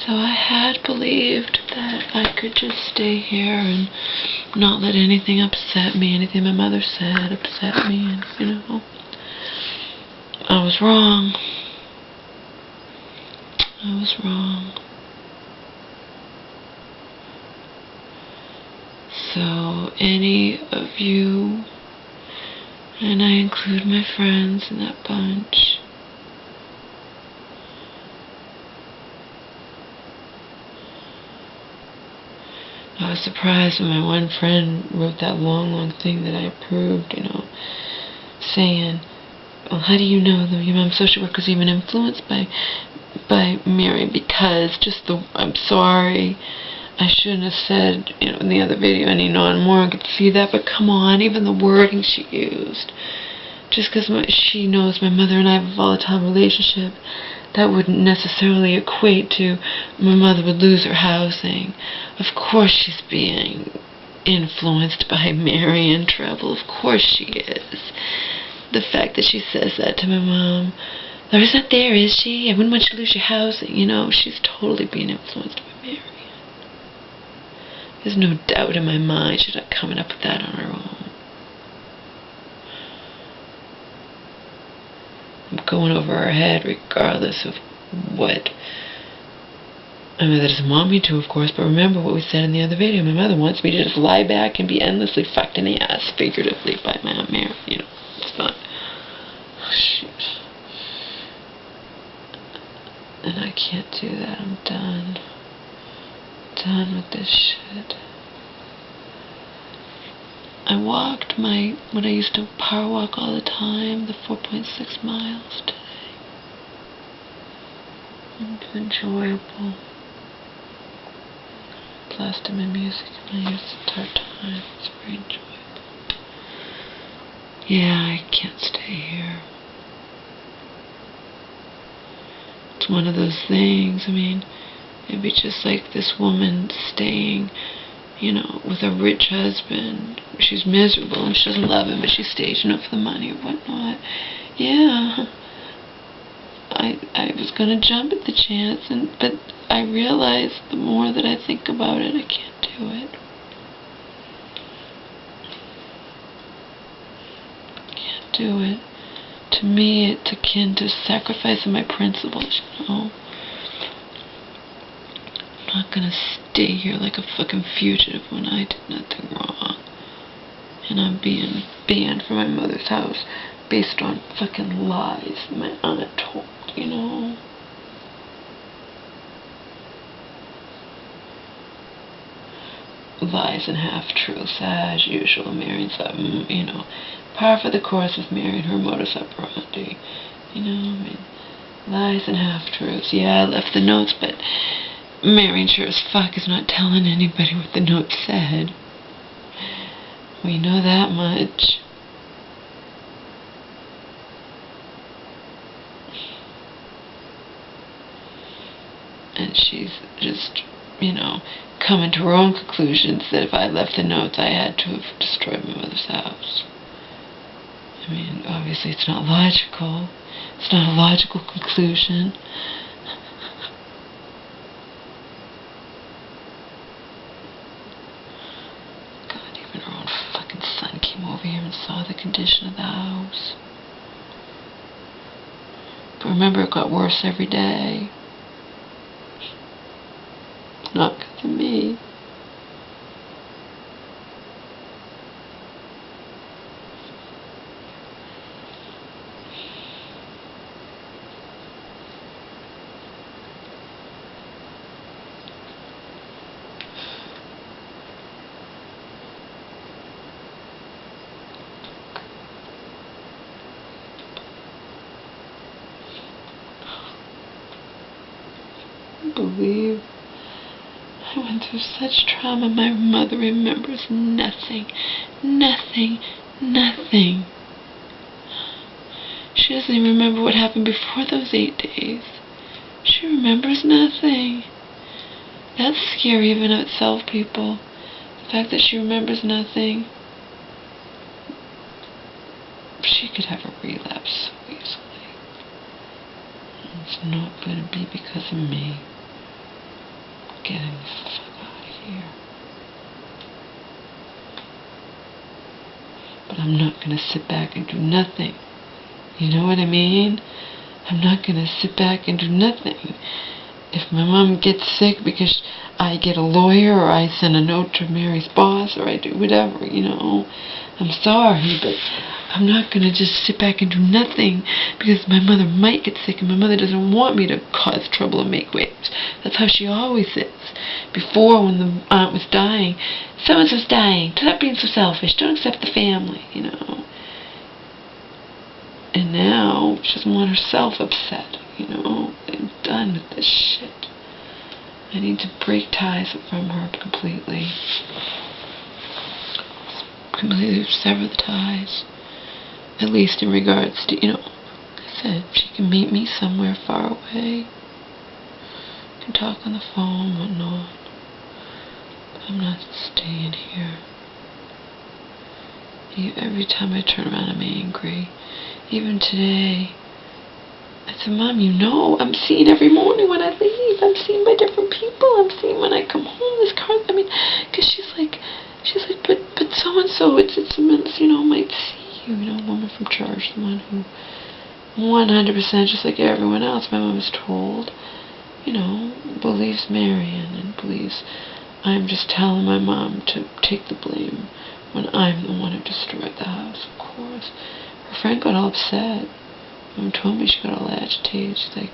So I had believed that I could just stay here and not let anything upset me, anything my mother said upset me, and, you know, I was wrong. I was wrong. So any of you, and I include my friends in that bunch, I was surprised when my one friend wrote that long thing that I approved, you know, saying, well, how do you know that your mom's social worker is even influenced by Mary? Because I'm sorry, I shouldn't have said, you know, in the other video, any non-moron could see that, but come on, even the wording she used, just because she knows my mother and I have a volatile relationship, that wouldn't necessarily equate to my mother would lose her housing. Of course she's being influenced by Mary and Treble. Of course she is. The fact that she says that to my mom, Laura's not there, is she? I wouldn't want you to lose your housing. You know, she's totally being influenced by Mary. There's no doubt in my mind she's not coming up with that on her own. I'm going over her head regardless of what my mother doesn't want me to, of course, but remember what we said in the other video. My mother wants me to just lie back and be endlessly fucked in the ass, figuratively, by my Aunt Mary. You know, it's not. Oh, shoot. And I can't do that. I'm done. Done with this shit. I walked what I used to power walk all the time, the 4.6 miles today. It was enjoyable. Blasting my music in my ears the entire time. It's very enjoyable. Yeah, I can't stay here. It's one of those things, I mean, it'd be just like this woman staying, you know, with a rich husband. She's miserable and she doesn't love him, but she stays, you know, for the money or whatnot. Yeah, I was gonna jump at the chance, but I realized the more that I think about it, I can't do it. Can't do it. To me, it's akin to sacrificing my principles, you know. I'm not gonna stay here like a fucking fugitive when I did nothing wrong. And I'm being banned from my mother's house based on fucking lies my aunt told, you know. Lies and half-truths, as usual. Mary's, you know, par for the course with Mary and her modus operandi. You know, I mean, lies and half-truths. Yeah, I left the notes, but Mary sure as fuck is not telling anybody what the note said. We know that much. And she's just, you know, coming to her own conclusions that if I left the notes, I had to have destroyed my mother's house. I mean, obviously it's not logical. It's not a logical conclusion. God, even her own fucking son came over here and saw the condition of the house. But remember, it got worse every day. Not because of me. I believe I went through such trauma, my mother remembers nothing. Nothing. Nothing. She doesn't even remember what happened before those 8 days. She remembers nothing. That's scary even in itself, people. The fact that she remembers nothing. She could have a relapse so easily. It's not going to be because of me. I'm not going to sit back and do nothing. You know what I mean? I'm not going to sit back and do nothing. If my mom gets sick because I get a lawyer, or I send a note to Mary's boss, or I do whatever, you know, I'm sorry, but I'm not going to just sit back and do nothing because my mother might get sick and my mother doesn't want me to cause trouble and make waves. That's how she always is. Before, when the aunt was dying, so-and-so's dying, stop being so selfish, don't accept the family, you know. And now she doesn't want herself upset, you know. I'm done with this shit. I need to break ties from her completely. Completely sever the ties. At least in regards to, you know, like I said, she can meet me somewhere far away. We can talk on the phone, whatnot. But I'm not staying here. Every time I turn around, I'm angry. Even today, I said, Mom, you know, I'm seen every morning when I leave. I'm seen by different people. I'm seen when I come home. This car, I mean, because she's like, but so-and-so, it's, you know, might see you, you know, woman from church, the one who 100%, just like everyone else, my mom is told, you know, believes Marion and believes I'm just telling my mom to take the blame when I'm the one who destroyed the house, of course. Her friend got all upset. Mom told me she got all agitated. She's like,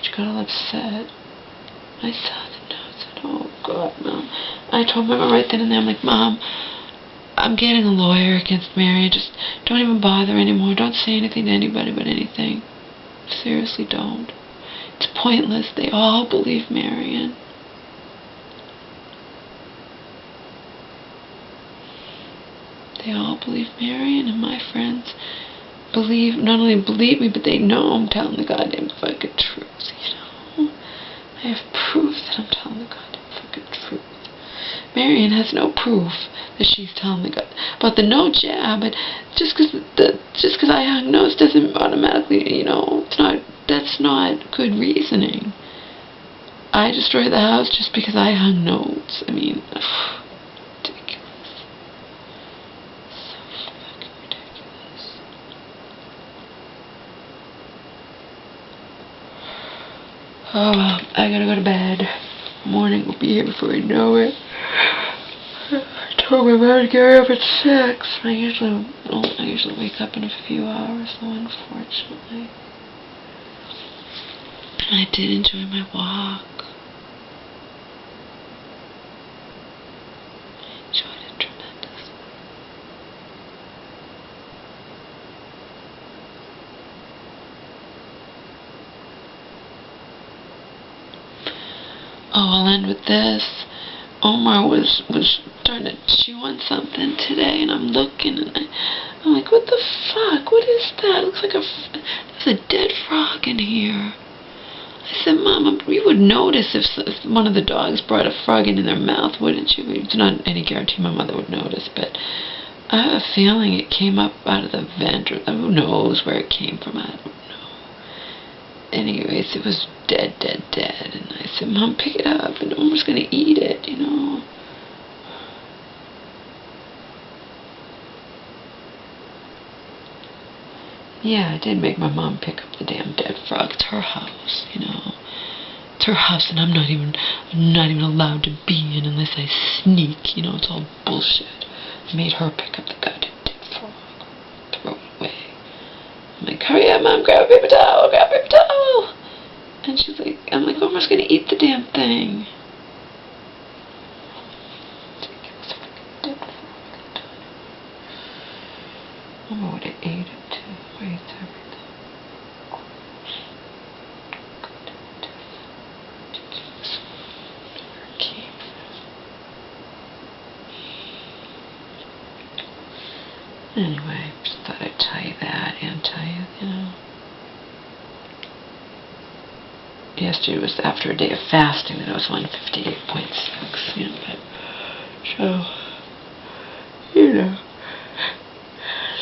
she got all upset. I saw the note. I said, oh, God, Mom. I told my mom right then and there, I'm like, Mom, I'm getting a lawyer against Mary. Just don't even bother anymore. Don't say anything to anybody but anything. Seriously, don't. It's pointless. They all believe Marion. They all believe Marion, and my friends believe, not only believe me, but they know I'm telling the goddamn fucking truth, you know? I have proof that I'm telling the goddamn fucking truth. Marion has no proof that she's telling the about the notes, yeah, but just because I hung notes doesn't automatically, you know, that's not good reasoning. I destroyed the house just because I hung notes. I mean, ridiculous. So fucking ridiculous. Oh well, I gotta go to bed. Morning will be here before I know it. I told my mom to get her up at 6. I usually wake up in a few hours, though, unfortunately. I did enjoy my walk. I enjoyed it tremendously. Oh, I'll end with this. Omar was trying to chew on something today, and I'm looking, and I'm like, what the fuck? What is that? It looks like there's a dead frog in here. I said, Mom, you would notice if one of the dogs brought a frog in their mouth, wouldn't you? It's not any guarantee my mother would notice, but I have a feeling it came up out of the vent, or who knows where it came from. I don't know. Anyways, it was dead, and I said, Mom, pick it up, and Omar's gonna eat it, you know. Yeah, I did make my mom pick up the damn dead frog. It's her house, you know. It's her house, and I'm not even allowed to be in unless I sneak, you know. It's all bullshit. I made her pick up the goddamn dead frog, throw it away. I'm like, hurry up, Mom, grab a paper towel, And she's like, I'm like, Omar's gonna eat the damn thing. Omar would have ate it too. He eats everything. Ridiculous. Where it came from. Anyway, just thought I'd tell you that and tell you, you know. Yesterday was after a day of fasting, and it was 158.6, you know, but, so, you know,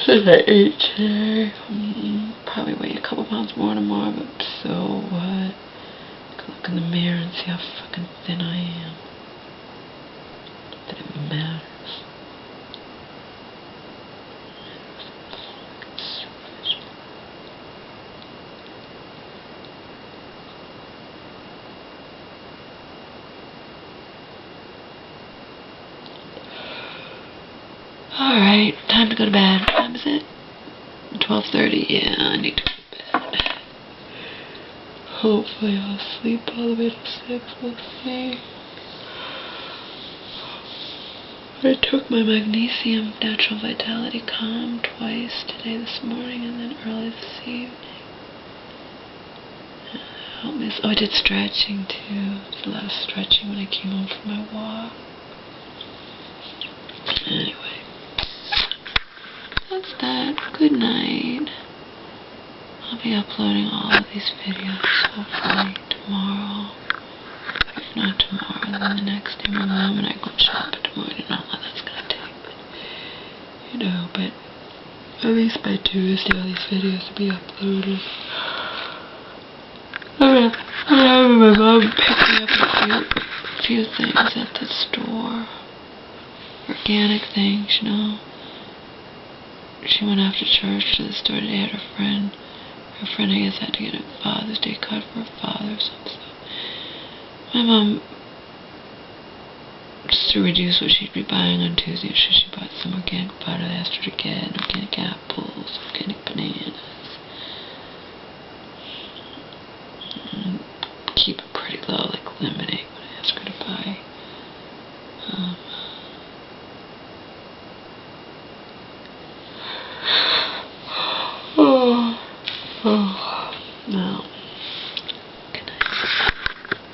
since I ate today, probably weigh a couple pounds more tomorrow, but so what? I can look in the mirror and see how fucking thin I am. Not that it matters. Alright, time to go to bed. What time is it? 12:30. Yeah, I need to go to bed. Hopefully I'll sleep all the way to 6. We'll see. I took my magnesium natural vitality calm twice today, this morning, and then early this evening. Helped me. Oh, I did stretching too. Did a lot of stretching when I came home from my walk. Anyway, that's that. Good night. I'll be uploading all of these videos hopefully tomorrow. If not tomorrow, then the next day. My mom and I go shopping tomorrow. I don't know how long that's gonna take, but you know, but at least by Tuesday all these videos will be uploaded. I'm having my mom pick me up a few things at the store. Organic things, you know. She went after church to the store today. Had her friend, I guess, had to get a Father's Day card for her father or something. My mom, just to reduce what she'd be buying on Tuesday, she bought some organic butter. I asked her to get organic apples, organic bananas. And keep it pretty low, like lemonade, when I asked her to buy.